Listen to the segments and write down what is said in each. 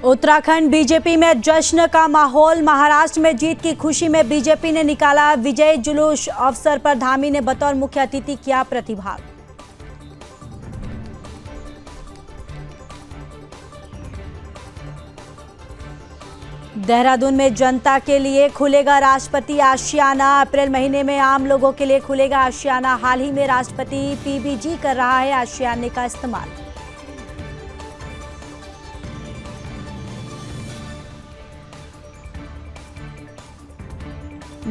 Uttarakhand BJP में जश्न का माहौल। महाराष्ट्र में जीत की खुशी में बीजेपी ने निकाला विजय जुलूस। अवसर पर धामी ने बतौर मुख्य अतिथि किया प्रतिभाग। देहरादून में जनता के लिए खुलेगा राष्ट्रपति आशियाना। अप्रैल महीने में आम लोगों के लिए खुलेगा आशियाना। हाल ही में राष्ट्रपति पीबीजी कर रहा है आशियाने का इस्तेमाल।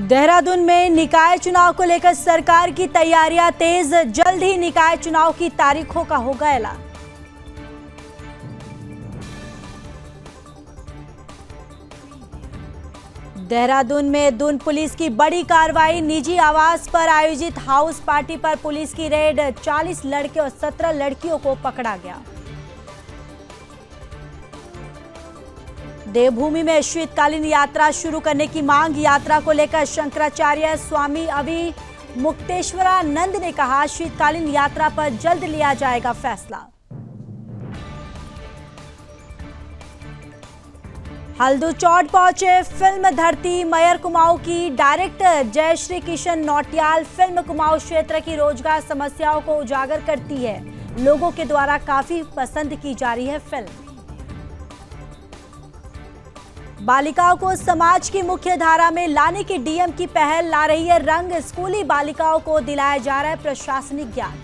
देहरादून में निकाय चुनाव को लेकर सरकार की तैयारियां तेज। जल्द ही निकाय चुनाव की तारीखों का होगा ऐलान। देहरादून में दून पुलिस की बड़ी कार्रवाई। निजी आवास पर आयोजित हाउस पार्टी पर पुलिस की रेड। 40 लड़के और 17 लड़कियों को पकड़ा गया। देवभूमि में शीतकालीन यात्रा शुरू करने की मांग। यात्रा को लेकर शंकराचार्य स्वामी अभी मुक्तेश्वरानंद ने कहा शीतकालीन यात्रा पर जल्द लिया जाएगा फैसला। हल्दूचौड़ पहुंचे फिल्म धरती। मयर कुमाऊं की डायरेक्टर जयश्री किशन नौटियाल। फिल्म कुमाऊं क्षेत्र की रोजगार समस्याओं को उजागर करती है। लोगों के द्वारा काफी पसंद की जा रही है फिल्म। बालिकाओं को समाज की मुख्य धारा में लाने की डीएम की पहल ला रही है रंग। स्कूली बालिकाओं को दिलाया जा रहा है प्रशासनिक ज्ञान।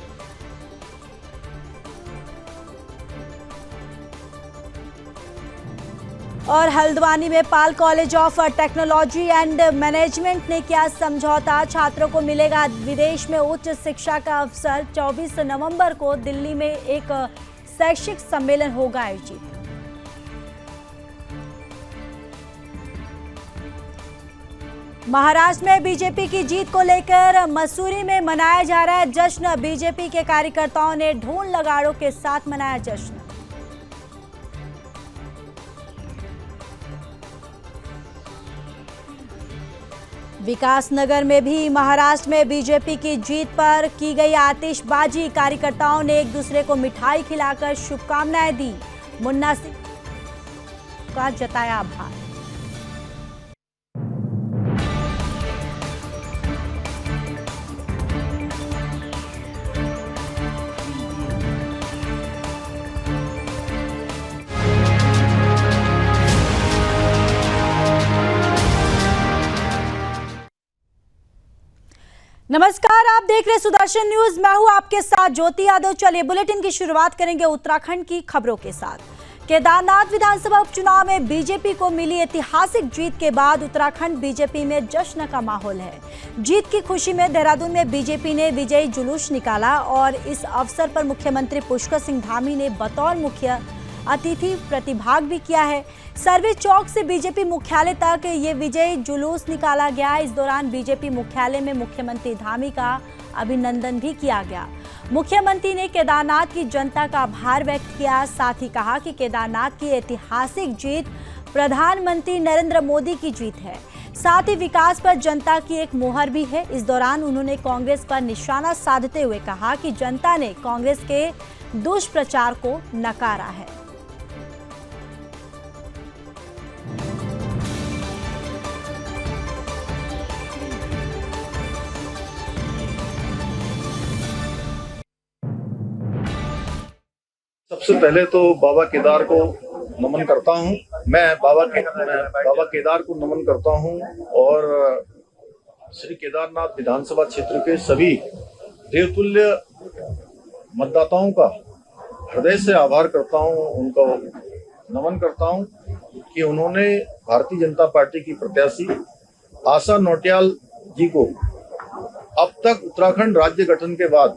और हल्द्वानी में Pal college of technology and management ने किया समझौता। छात्रों को मिलेगा विदेश में उच्च शिक्षा का अवसर। 24 नवंबर को दिल्ली में एक शैक्षिक सम्मेलन होगा आयोजित। महाराष्ट्र में बीजेपी की जीत को लेकर मसूरी में मनाया जा रहा है जश्न। बीजेपी के कार्यकर्ताओं ने ढोल नगाड़ों के साथ मनाया जश्न। विकासनगर में भी महाराष्ट्र में बीजेपी की जीत पर की गई आतिशबाजी। कार्यकर्ताओं ने एक दूसरे को मिठाई खिलाकर शुभकामनाएं दी। मुन्ना सिंह का जताया आभार। नमस्कार, आप देख रहे सुदर्शन न्यूज। मैं हूं आपके साथ ज्योति यादव। चलिए बुलेटिन की शुरुआत करेंगे उत्तराखंड की खबरों के साथ। केदारनाथ विधानसभा उपचुनाव में बीजेपी को मिली ऐतिहासिक जीत के बाद उत्तराखंड बीजेपी में जश्न का माहौल है। जीत की खुशी में देहरादून में बीजेपी ने विजयी जुलूस निकाला और इस अवसर पर मुख्यमंत्री पुष्कर सिंह धामी ने बतौर मुख्य अतिथि प्रतिभाग भी किया है। सर्विस चौक से बीजेपी मुख्यालय तक ये विजयी जुलूस निकाला गया। इस दौरान बीजेपी मुख्यालय में मुख्यमंत्री धामी का अभिनंदन भी किया गया। मुख्यमंत्री ने केदारनाथ की जनता का आभार व्यक्त किया। साथ ही कहा कि केदारनाथ की ऐतिहासिक जीत प्रधानमंत्री नरेंद्र मोदी की जीत है। साथ ही विकास पर जनता की एक मोहर भी है। इस दौरान उन्होंने कांग्रेस पर निशाना साधते हुए कहा कि जनता ने कांग्रेस के दुष्प्रचार को नकारा है। सबसे पहले तो बाबा केदार को नमन करता हूं। मैं बाबा केदार को नमन करता हूं और श्री केदारनाथ विधानसभा क्षेत्र के सभी देवतुल्य मतदाताओं का हृदय से आभार करता हूं, उनको नमन करता हूं कि उन्होंने भारतीय जनता पार्टी की प्रत्याशी आशा नौटियाल जी को अब तक उत्तराखंड राज्य गठन के बाद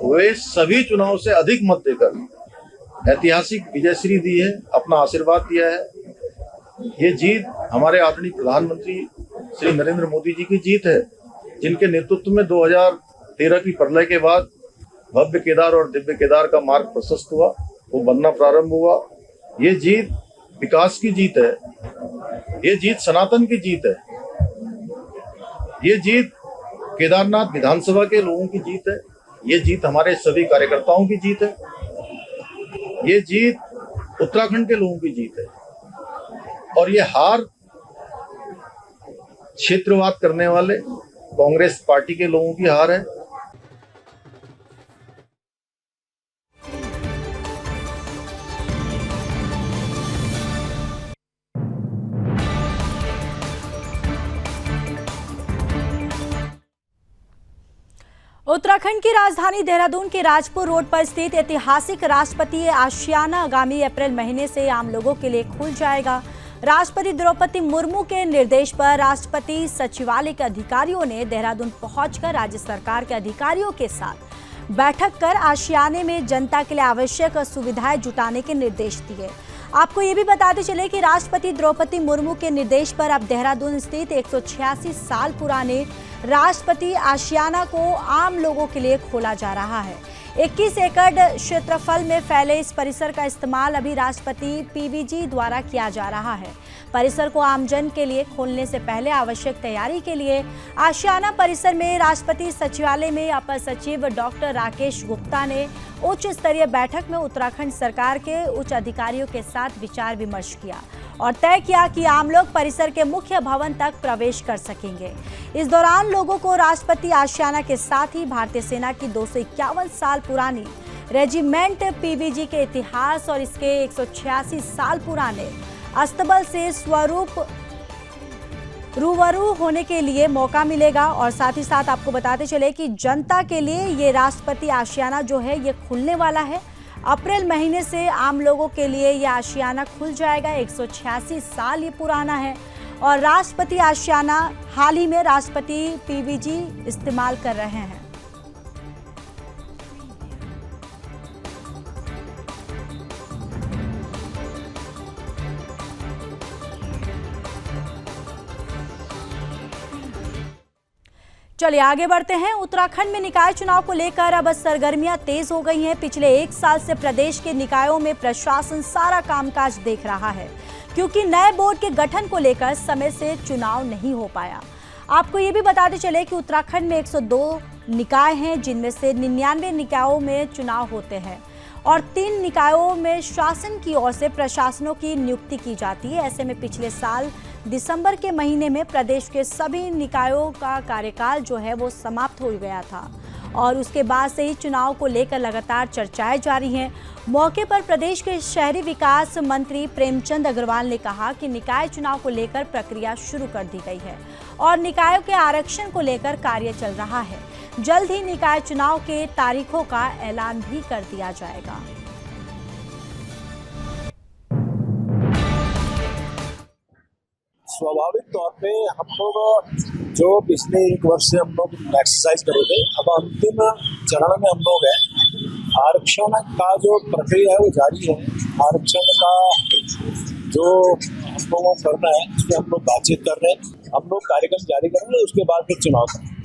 वे सभी चुनाव से अधिक मत देकर ऐतिहासिक विजयश्री दी है, अपना आशीर्वाद दिया है। ये जीत हमारे आदरणीय प्रधानमंत्री श्री नरेंद्र मोदी जी की जीत है, जिनके नेतृत्व में 2013 की प्रलय के बाद भव्य केदार और दिव्य केदार का मार्ग प्रशस्त हुआ, वो बनना प्रारंभ हुआ। ये जीत विकास की जीत है, ये जीत सनातन की जीत है, ये जीत केदारनाथ विधानसभा के लोगों की जीत है, ये जीत हमारे सभी कार्यकर्ताओं की जीत है। ये जीत उत्तराखंड के लोगों की जीत है और ये हार क्षेत्रवाद करने वाले कांग्रेस पार्टी के लोगों की हार है। उत्तराखंड की राजधानी देहरादून के राजपुर रोड पर स्थित ऐतिहासिक राष्ट्रपति आशियाना आगामी अप्रैल महीने से आम लोगों के लिए खुल जाएगा। राष्ट्रपति द्रौपदी मुर्मू के निर्देश पर राष्ट्रपति सचिवालय के अधिकारियों ने देहरादून पहुंचकर राज्य सरकार के अधिकारियों के साथ बैठक कर आशियाने में जनता के लिए आवश्यक सुविधाएं जुटाने के निर्देश दिए। आपको ये भी बताते चले कि राष्ट्रपति द्रौपदी मुर्मू के निर्देश पर अब देहरादून स्थित 186 साल पुराने राष्ट्रपति आशियाना को आम लोगों के लिए खोला जा रहा है। 21 एकड़ क्षेत्रफल में फैले इस परिसर का इस्तेमाल अभी राष्ट्रपति पीवीजी द्वारा किया जा रहा है। परिसर को आमजन के लिए खोलने से पहले आवश्यक तैयारी के लिए आशियाना परिसर में राष्ट्रपति सचिवालय में अपर सचिव डॉक्टर राकेश गुप्ता ने उच्च स्तरीय बैठक में उत्तराखंड सरकार के उच्च अधिकारियों के साथ विचार विमर्श किया और तय किया कि आम लोग परिसर के मुख्य भवन तक प्रवेश कर सकेंगे। इस दौरान लोगों को राष्ट्रपति आशियाना के साथ ही भारतीय सेना की 251 साल पुरानी रेजिमेंट पीवीजी के इतिहास और इसके 186 साल पुराने अस्तबल से स्वरूप रूबरू होने के लिए मौका मिलेगा। और साथ ही साथ आपको बताते चले कि जनता के लिए ये राष्ट्रपति आशियाना जो है ये खुलने वाला है। अप्रैल महीने से आम लोगों के लिए ये आशियाना खुल जाएगा। 186 साल ये पुराना है और राष्ट्रपति आशियाना हाल ही में राष्ट्रपति पीवीजी इस्तेमाल कर रहे हैं। चलिए आगे बढ़ते हैं। उत्तराखंड में निकाय चुनाव को लेकर अब सरगर्मियां तेज हो गई हैं। पिछले एक साल से प्रदेश के निकायों में प्रशासन सारा कामकाज देख रहा है क्योंकि नए बोर्ड के गठन को लेकर समय से चुनाव नहीं हो पाया। आपको ये भी बताते चले कि उत्तराखंड में 102 निकाय हैं जिनमें से 99 निकायों में चुनाव होते हैं और 3 निकायों में शासन की ओर से प्रशासनों की नियुक्ति की जाती है। ऐसे में पिछले साल दिसंबर के महीने में प्रदेश के सभी निकायों का कार्यकाल जो है वो समाप्त हो गया था और उसके बाद से ही चुनाव को लेकर लगातार चर्चाएं जारी हैं। मौके पर प्रदेश के शहरी विकास मंत्री प्रेमचंद अग्रवाल ने कहा कि निकाय चुनाव को लेकर प्रक्रिया शुरू कर दी गई है और निकायों के आरक्षण को लेकर कार्य चल रहा है। जल्द ही निकाय चुनाव के तारीखों का ऐलान भी कर दिया जाएगा। स्वाभाविक तौर पे हम लोग जो पिछले 1 वर्ष से हम लोग एक्सरसाइज कर रहे थे, अब अंतिम चरण में हम लोग हैं। आरक्षण का जो प्रक्रिया है वो जारी है। आरक्षण का जो हम लोगों को करना है उस पर हम लोग बातचीत कर रहे हैं। हम लोग कार्यक्रम जारी करेंगे, उसके बाद फिर चुनाव करेंगे।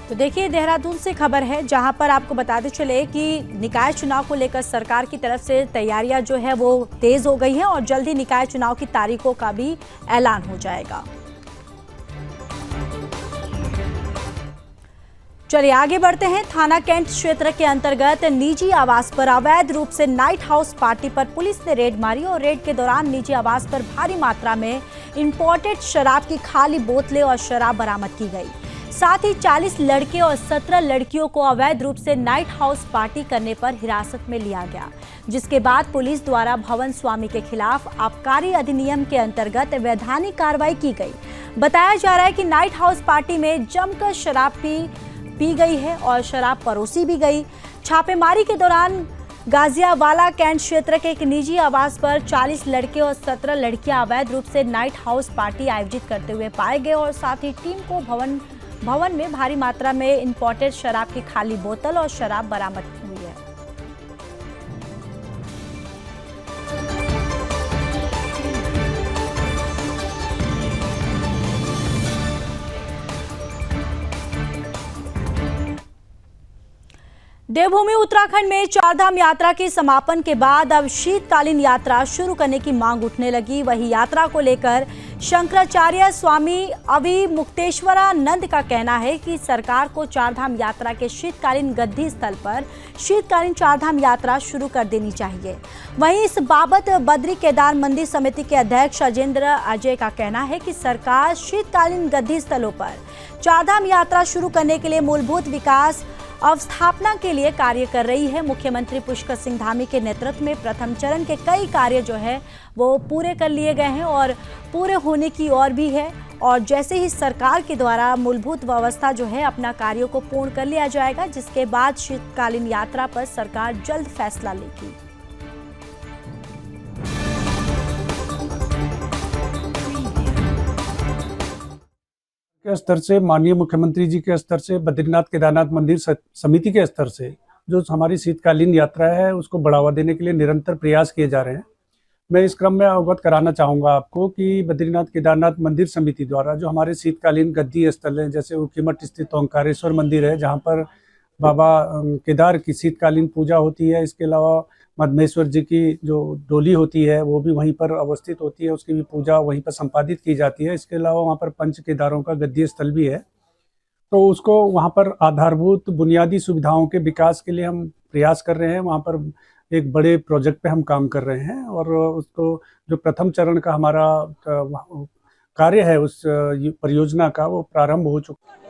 तो देखिए देहरादून से खबर है जहां पर आपको बताते चले कि निकाय चुनाव को लेकर सरकार की तरफ से तैयारियां जो है वो तेज हो गई हैं और जल्द ही निकाय चुनाव की तारीखों का भी ऐलान हो जाएगा। चलिए आगे बढ़ते हैं। थाना कैंट क्षेत्र के अंतर्गत निजी आवास पर अवैध रूप से नाइट हाउस पार्टी पर पुलिस ने रेड मारी और रेड के दौरान निजी आवास पर भारी मात्रा में इंपोर्टेड शराब की खाली बोतलें और शराब बरामद की गई। साथ ही 40 लड़के और 17 लड़कियों को अवैध रूप से नाइट हाउस पार्टी करने पर हिरासत में लिया गया, जिसके बाद पुलिस द्वारा भवन स्वामी के खिलाफ आबकारी अधिनियम के अंतर्गत वैधानिक कार्रवाई की गई। बताया जा रहा है कि नाइट हाउस पार्टी में जमकर शराब पी गई है और शराब परोसी भी गई। छापेमारी के दौरान गाजियावाला कैंट क्षेत्र के एक निजी आवास पर 40 लड़के और 17 लड़कियां अवैध रूप से नाइट हाउस पार्टी आयोजित करते हुए पाए गए और साथ ही टीम को भवन में भारी मात्रा में इंपोर्टेड शराब की खाली बोतल और शराब बरामद हुई है। देवभूमि उत्तराखंड में चारधाम यात्रा के समापन के बाद अब शीतकालीन यात्रा शुरू करने की मांग उठने लगी। वही यात्रा को लेकर शंकराचार्य स्वामी अविमुक्तेश्वरानंद का कहना है कि सरकार को चारधाम यात्रा के शीतकालीन गद्दी स्थल पर शीतकालीन चारधाम यात्रा शुरू कर देनी चाहिए। वहीं इस बाबत बद्री केदार मंदिर समिति के अध्यक्ष अजेंद्र अजय का कहना है कि सरकार शीतकालीन गद्दी स्थलों पर चारधाम यात्रा शुरू करने के लिए मूलभूत विकास अवस्थापना के लिए कार्य कर रही है। मुख्यमंत्री पुष्कर सिंह धामी के नेतृत्व में प्रथम चरण के कई कार्य जो है वो पूरे कर लिए गए हैं और पूरे होने की ओर भी है। और जैसे ही सरकार के द्वारा मूलभूत व्यवस्था जो है अपना कार्यों को पूर्ण कर लिया जाएगा, जिसके बाद शीतकालीन यात्रा पर सरकार जल्द फैसला लेगी। के स्तर से, माननीय मुख्यमंत्री जी के स्तर से, बद्रीनाथ केदारनाथ मंदिर समिति के स्तर से जो हमारी शीतकालीन यात्रा है उसको बढ़ावा देने के लिए निरंतर प्रयास किए जा रहे हैं। मैं इस क्रम में अवगत कराना चाहूँगा आपको कि बद्रीनाथ केदारनाथ मंदिर समिति द्वारा जो हमारे शीतकालीन गद्दी स्थल हैं, जैसे उखीमठ स्थित ओंकारेश्वर मंदिर है जहाँ पर बाबा केदार की शीतकालीन पूजा होती है। इसके अलावा मदमेश्वर जी की जो डोली होती है वो भी वहीं पर अवस्थित होती है, उसकी भी पूजा वहीं पर संपादित की जाती है। इसके अलावा वहाँ पर पंच केदारों का गद्दी स्थल भी है, तो उसको वहाँ पर आधारभूत बुनियादी सुविधाओं के विकास के लिए हम प्रयास कर रहे हैं। वहाँ पर एक बड़े प्रोजेक्ट पे हम काम कर रहे हैं और उसको जो प्रथम चरण का हमारा कार्य है उस परियोजना का वो प्रारंभ हो चुका है।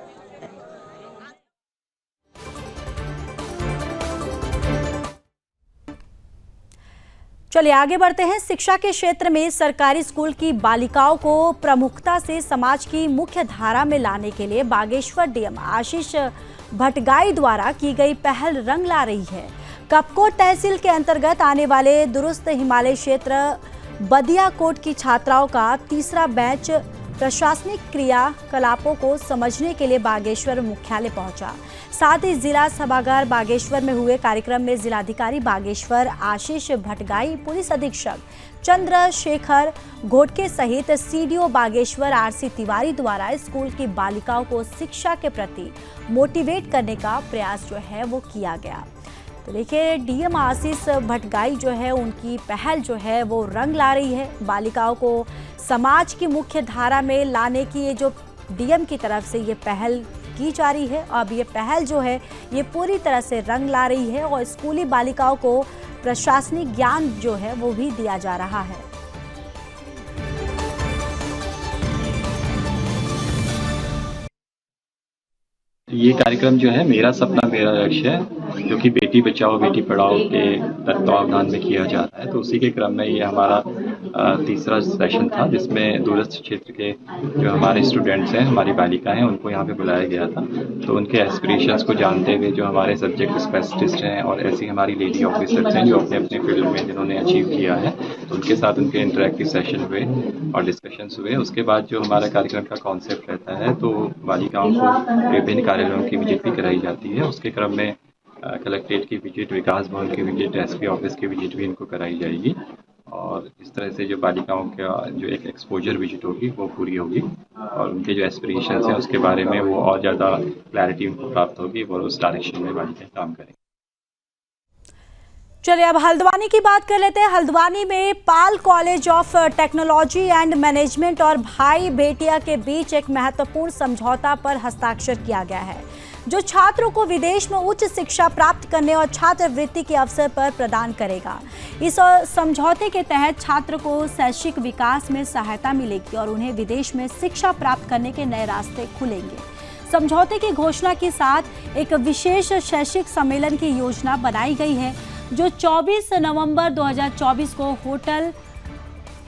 चलिए आगे बढ़ते हैं। शिक्षा के क्षेत्र में सरकारी स्कूल की बालिकाओं को प्रमुखता से समाज की मुख्य धारा में लाने के लिए बागेश्वर डीएम आशीष भटगाई द्वारा की गई पहल रंग ला रही है। कपकोट तहसील के अंतर्गत आने वाले दुरुस्त हिमालय क्षेत्र बदियाकोट की छात्राओं का तीसरा बैच प्रशासनिक क्रियाकलापों को समझने के लिए बागेश्वर मुख्यालय पहुंचा। साथ ही जिला सभागार बागेश्वर में हुए कार्यक्रम में जिलाधिकारी बागेश्वर आशीष भटगाई, पुलिस अधीक्षक चंद्रशेखर घोटके सहित सीडीओ बागेश्वर आरसी तिवारी द्वारा स्कूल की बालिकाओं को शिक्षा के प्रति मोटिवेट करने का प्रयास जो है वो किया गया। तो देखिए डीएम आशीष भटगाई जो है उनकी पहल जो है वो रंग ला रही है। बालिकाओं को समाज की मुख्य धारा में लाने की ये जो डीएम की तरफ से ये पहल की जा रही है, अब ये पहल जो है ये पूरी तरह से रंग ला रही है और स्कूली बालिकाओं को प्रशासनिक ज्ञान जो है वो भी दिया जा रहा है। ये कार्यक्रम जो है मेरा सपना मेरा लक्ष्य है, जो कि बेटी बचाओ बेटी पढ़ाओ के तत्वावधान में किया जा रहा है। तो उसी के क्रम में ये हमारा तीसरा सेशन था, जिसमें दूरस्थ क्षेत्र के जो हमारे स्टूडेंट्स हैं, हमारी बालिका हैं, उनको यहाँ पे बुलाया गया था। तो उनके एस्पिरेशंस को जानते हुए जो हमारे सब्जेक्ट स्पेशलिस्ट हैं और ऐसी हमारी लेडी ऑफिसर्स हैं जो अपने अपने फील्ड में जिन्होंने अचीव किया है, तो उनके साथ उनके इंटरेक्टिव सेशन हुए और डिस्कशंस हुए। उसके बाद जो हमारा कार्यक्रम का कॉन्सेप्ट रहता है, तो बालिकाओं को विभिन्न कार्यालयों की विजिट भी कराई जाती है। उसके क्रम में कलेक्ट्रेट की विजिट, विकास भवन की विजिट, एसपी ऑफिस की विजिट भी इनको कराई जाएगी और इस तरह से जो बालिकाओं का जो एक एक्सपोजर विजिट होगी वो पूरी होगी और उनके जो एस्पिरेशंस हैं उसके बारे में वो और ज़्यादा क्लैरिटी उनको प्राप्त होगी और उस डायरेक्शन में बालिकाएं काम करेंगी। चलिए अब हल्द्वानी की बात कर लेते हैं। हल्द्वानी में Pal college of technology and management और भाई बेटिया के बीच एक महत्वपूर्ण समझौता पर हस्ताक्षर किया गया है, जो छात्रों को विदेश में उच्च शिक्षा प्राप्त करने और छात्रवृत्ति के अवसर पर प्रदान करेगा। इस समझौते के तहत छात्र को शैक्षिक विकास में सहायता मिलेगी और उन्हें विदेश में शिक्षा प्राप्त करने के नए रास्ते खुलेंगे। समझौते की घोषणा के साथ एक विशेष शैक्षिक सम्मेलन की योजना बनाई गई है, जो 24 नवंबर 2024 को होटल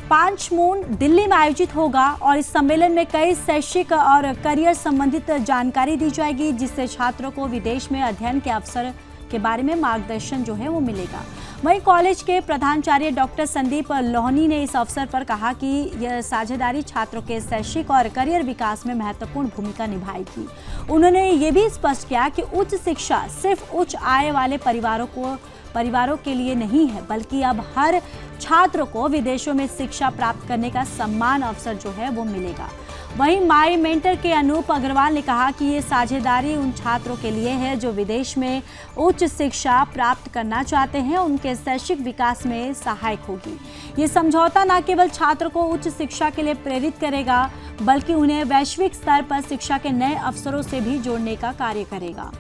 पांच मून दिल्ली में आयोजित होगा और इस सम्मेलन में कई शैक्षिक और करियर संबंधित जानकारी दी जाएगी, जिससे छात्रों को विदेश में अध्ययन के अवसर के बारे में मार्गदर्शन जो है वो मिलेगा। वहीं कॉलेज के प्रधानाचार्य डॉक्टर संदीप लोहनी ने इस अवसर पर कहा कि यह साझेदारी छात्रों के शैक्षिक और करियर विकास में महत्वपूर्ण भूमिका निभाएगी। उन्होंने ये भी स्पष्ट किया कि उच्च शिक्षा सिर्फ उच्च आय वाले परिवारों को परिवारों के लिए नहीं है, बल्कि अब हर छात्र को विदेशों में शिक्षा प्राप्त करने का समान अवसर जो है वो मिलेगा। वहीं माई मेंटर के अनूप अग्रवाल ने कहा कि ये साझेदारी उन छात्रों के लिए है जो विदेश में उच्च शिक्षा प्राप्त करना चाहते हैं, उनके शैक्षिक विकास में सहायक होगी। ये समझौता न केवल छात्र को उच्च शिक्षा के लिए प्रेरित करेगा, बल्कि उन्हें वैश्विक स्तर पर शिक्षा के नए अवसरों से भी जोड़ने का कार्य करेगा।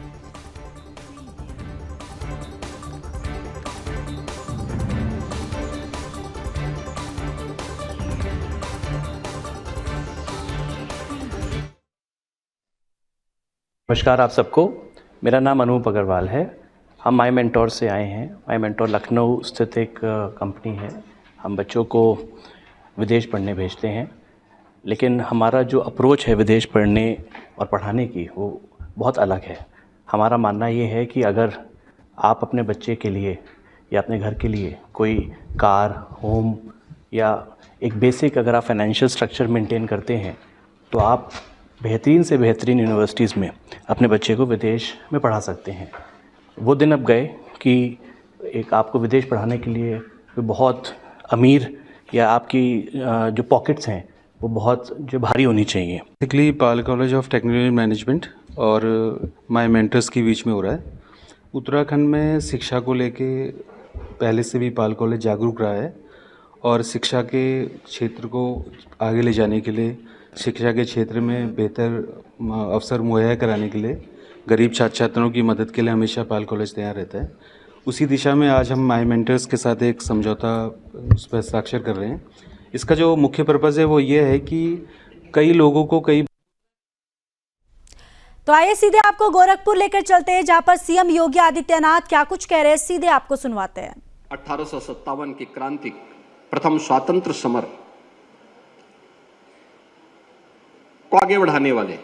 नमस्कार आप सबको, मेरा नाम अनूप अग्रवाल है। हम माई मेंटोर से आए हैं। माई मेंटोर लखनऊ स्थित एक कंपनी है। हम बच्चों को विदेश पढ़ने भेजते हैं, लेकिन हमारा जो अप्रोच है विदेश पढ़ने और पढ़ाने की वो बहुत अलग है। हमारा मानना ये है कि अगर आप अपने बच्चे के लिए या अपने घर के लिए कोई कार, होम या एक बेसिक अगर आप फाइनेंशियल स्ट्रक्चर मेंटेन करते हैं तो आप बेहतरीन से बेहतरीन यूनिवर्सिटीज़ में अपने बच्चे को विदेश में पढ़ा सकते हैं। वो दिन अब गए कि एक आपको विदेश पढ़ाने के लिए बहुत अमीर या आपकी जो पॉकेट्स हैं वो बहुत जो भारी होनी चाहिए। Basically Pal college of technology management और माई मेंटर्स के बीच में हो रहा है। उत्तराखंड में शिक्षा को लेके पहले से भी पाल कॉलेज जागरूक रहा है और शिक्षा के क्षेत्र को आगे ले जाने के लिए, शिक्षा के क्षेत्र में बेहतर अवसर मुहैया कराने के लिए, गरीब छात्र छात्राओं की मदद के लिए हमेशा पाल कॉलेज तैयार रहता है। उसी दिशा में आज हम माई मेंटर्स के साथ एक समझौता उस पर हस्ताक्षर कर रहे हैं। इसका जो मुख्य पर्पज़ है वो ये है कि कई लोगों को तो आइए सीधे आपको गोरखपुर लेकर चलते हैं, जहां पर सीएम योगी आदित्यनाथ क्या कुछ कह रहे हैं, सीधे आपको सुनवाते हैं। 1857 की क्रांति, प्रथम स्वातंत्र समर को आगे बढ़ाने वाले,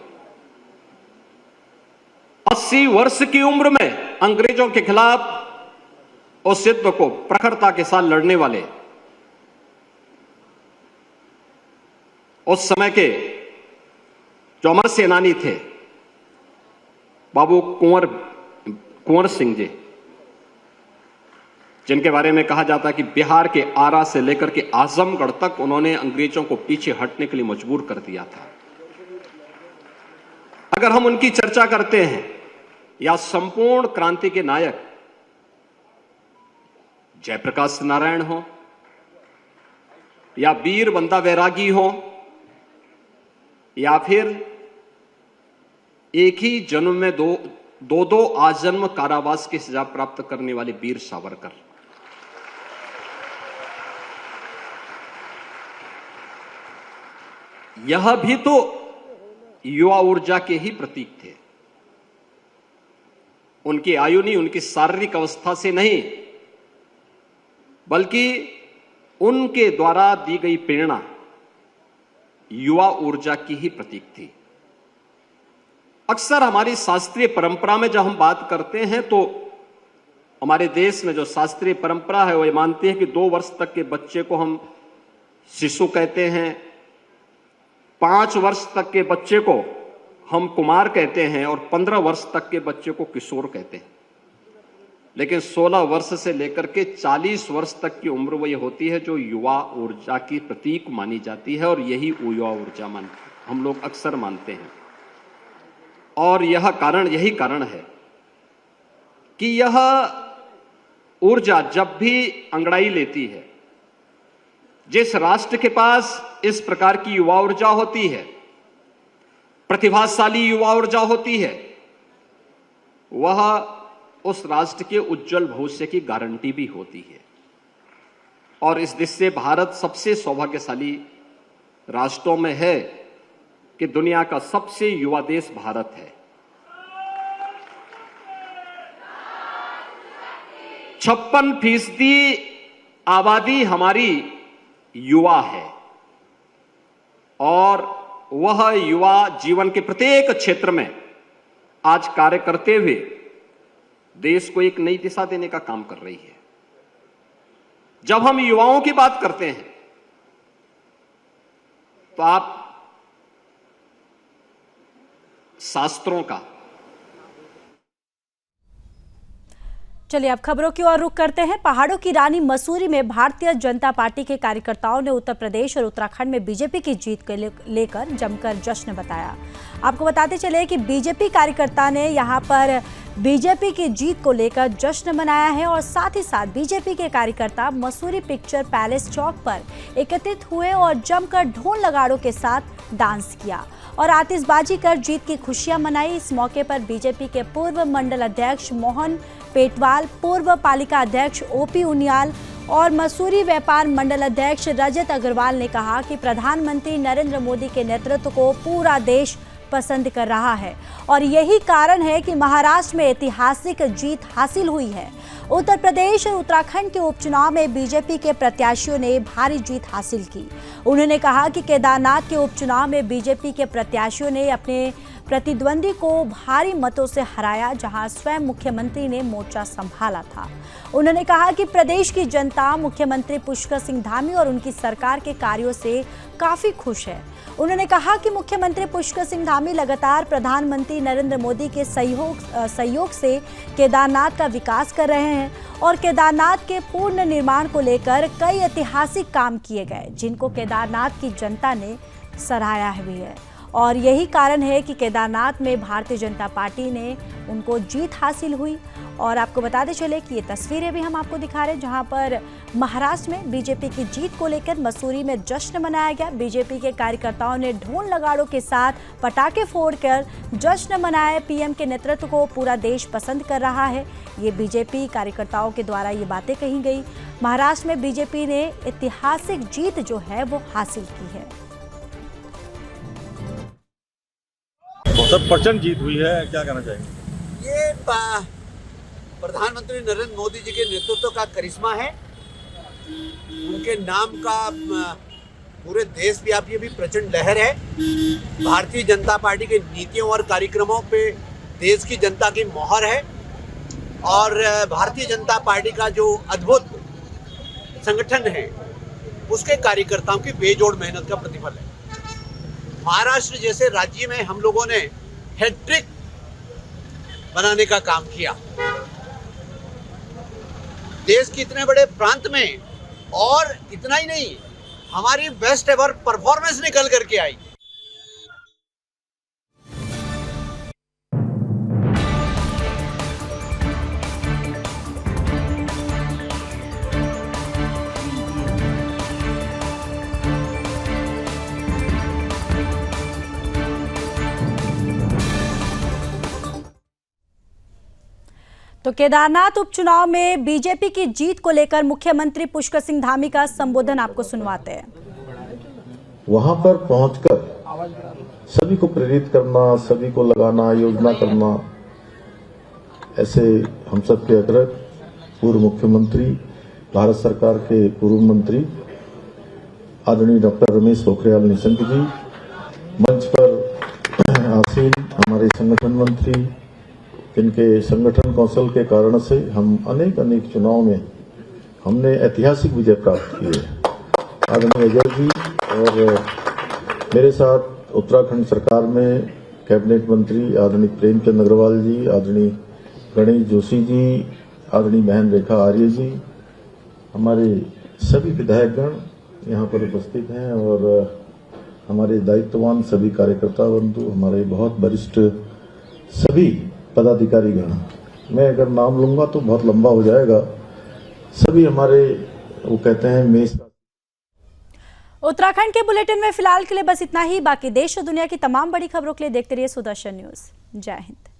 80 वर्ष की उम्र में अंग्रेजों के खिलाफ उस युद्ध को प्रखरता के साथ लड़ने वाले, उस समय के जो अमर सेनानी थे बाबू कुंवर सिंह जी, जिनके बारे में कहा जाता है कि बिहार के आरा से लेकर के आजमगढ़ तक उन्होंने अंग्रेजों को पीछे हटने के लिए मजबूर कर दिया था। अगर हम उनकी चर्चा करते हैं, या संपूर्ण क्रांति के नायक जयप्रकाश नारायण हो या वीर बंदा बैरागी हो या फिर एक ही जन्म में दो आजन्म कारावास की सजा प्राप्त करने वाले वीर सावरकर, यह भी तो युवा ऊर्जा के ही प्रतीक थे। उनकी आयु नहीं, उनकी शारीरिक अवस्था से नहीं, बल्कि उनके द्वारा दी गई प्रेरणा युवा ऊर्जा की ही प्रतीक थी। अक्सर हमारी शास्त्रीय परंपरा में जब हम बात करते हैं तो हमारे देश में जो शास्त्रीय परंपरा है वो ये मानती है कि 2 वर्ष तक के बच्चे को हम शिशु कहते हैं, 5 वर्ष तक के बच्चे को हम कुमार कहते हैं और 15 वर्ष तक के बच्चे को किशोर कहते हैं। लेकिन 16 वर्ष से लेकर के 40 वर्ष तक की उम्र वो ये होती है जो युवा ऊर्जा की प्रतीक मानी जाती है, और यही युवा ऊर्जा हम लोग अक्सर मानते हैं। और यही कारण है कि यह ऊर्जा जब भी अंगड़ाई लेती है, जिस राष्ट्र के पास इस प्रकार की युवा ऊर्जा होती है, प्रतिभाशाली युवा ऊर्जा होती है, वह उस राष्ट्र के उज्जवल भविष्य की गारंटी भी होती है। और इस दिशा से भारत सबसे सौभाग्यशाली राष्ट्रों में है कि दुनिया का सबसे युवा देश भारत है। 56% आबादी हमारी युवा है, और वह युवा जीवन के प्रत्येक क्षेत्र में आज कार्य करते हुए देश को एक नई दिशा देने का काम कर रही है। जब हम युवाओं की बात करते हैं तो आप शास्त्रों का, चलिए अब खबरों की ओर रुख करते हैं। पहाड़ों की रानी मसूरी में भारतीय जनता पार्टी के कार्यकर्ताओं ने उत्तर प्रदेश और उत्तराखंड में बीजेपी की जीत को लेकर जमकर जश्न बताया। आपको बताते चले कि बीजेपी कार्यकर्ता ने यहां पर बीजेपी की जीत को लेकर जश्न मनाया है और साथ ही साथ बीजेपी के कार्यकर्ता मसूरी पिक्चर पैलेस चौक पर एकत्रित हुए और जमकर ढोल नगाड़ों के साथ डांस किया और आतिशबाजी कर जीत की खुशियां मनाई। इस मौके पर बीजेपी के पूर्व मंडल अध्यक्ष मोहन पेटवाल, पूर्व पालिका अध्यक्ष ओपी उनियाल और मसूरी व्यापार मंडल अध्यक्ष रजत अग्रवाल ने कहा कि प्रधानमंत्री नरेंद्र मोदी के नेतृत्व को पूरा देश पसंद कर रहा है और यही कारण है कि महाराष्ट्र में ऐतिहासिक जीत हासिल हुई है। उत्तर प्रदेश और उत्तराखंड के उपचुनाव में बीजेपी के प्रत्याशियों ने भारी जीत हासिल की। उन्होंने कहा कि केदारनाथ के उपचुनाव में बीजेपी के प्रत्याशियों ने अपने प्रतिद्वंदी को भारी मतों से हराया, जहां स्वयं मुख्यमंत्री ने मोर्चा संभाला था। उन्होंने कहा कि प्रदेश की जनता मुख्यमंत्री पुष्कर सिंह धामी और उनकी सरकार के कार्यों से काफी खुश है। उन्होंने कहा कि मुख्यमंत्री पुष्कर सिंह धामी लगातार प्रधानमंत्री नरेंद्र मोदी के सहयोग से केदारनाथ का विकास कर रहे हैं और केदारनाथ के पूर्ण निर्माण को लेकर कई ऐतिहासिक काम किए गए, जिनको केदारनाथ की जनता ने सराहा भी है और यही कारण है कि केदारनाथ में भारतीय जनता पार्टी ने उनको जीत हासिल हुई। और आपको बताते चले कि ये तस्वीरें भी हम आपको दिखा रहे हैं, जहां पर महाराष्ट्र में बीजेपी की जीत को लेकर मसूरी में जश्न मनाया गया। बीजेपी के कार्यकर्ताओं ने ढोल नगाड़ों के साथ पटाखे फोड़कर जश्न मनाया। पीएम के नेतृत्व को पूरा देश पसंद कर रहा है, ये बीजेपी कार्यकर्ताओं के द्वारा ये बातें कही गई। महाराष्ट्र में बीजेपी ने ऐतिहासिक जीत जो है वो हासिल की है। 70% जीत हुई है, क्या कहना चाहेंगे? ये प्रधानमंत्री नरेंद्र मोदी जी के नेतृत्व का करिश्मा है। उनके नाम का पूरे देशव्यापी भी प्रचंड लहर है। भारतीय जनता पार्टी के नीतियों और कार्यक्रमों पे देश की जनता की मोहर है और भारतीय जनता पार्टी का जो अद्भुत संगठन है उसके कार्यकर्ताओं की बेजोड़ मेहनत का प्रतिफल है। महाराष्ट्र जैसे राज्य में हम लोगों ने हैट्रिक बनाने का काम किया। देश के इतने बड़े प्रांत में, और इतना ही नहीं, हमारी बेस्ट एवर परफॉर्मेंस निकल करके आई। तो केदारनाथ उपचुनाव में बीजेपी की जीत को लेकर मुख्यमंत्री पुष्कर सिंह धामी का संबोधन आपको सुनवाते हैं। वहां पर पहुंचकर सभी को प्रेरित करना, सभी को लगाना, योजना करना, ऐसे हम सब के अग्रज पूर्व मुख्यमंत्री, भारत सरकार के पूर्व मंत्री आदरणीय डॉक्टर रमेश पोखरियाल निशंक जी, मंच पर आसीन हमारे संगठन मंत्री, जिनके संगठन कौशल के कारण से हम अनेक चुनाव में हमने ऐतिहासिक विजय प्राप्त की है। आदरणीय अजय जी और मेरे साथ उत्तराखंड सरकार में कैबिनेट मंत्री आदरणीय प्रेमचंद अग्रवाल जी, आदरणीय गणेश जोशी जी, आदरणीय बहन रेखा आर्य जी, हमारे सभी विधायकगण यहाँ पर उपस्थित हैं और हमारे दायित्ववान सभी कार्यकर्ता बंधु, हमारे बहुत वरिष्ठ सभी पदाधिकारीगण, मैं अगर नाम लूंगा तो बहुत लंबा हो जाएगा। सभी हमारे वो कहते हैं मेष। उत्तराखंड के बुलेटिन में फिलहाल के लिए बस इतना ही। बाकी देश और दुनिया की तमाम बड़ी खबरों के लिए देखते रहिए सुदर्शन न्यूज। जय हिंद।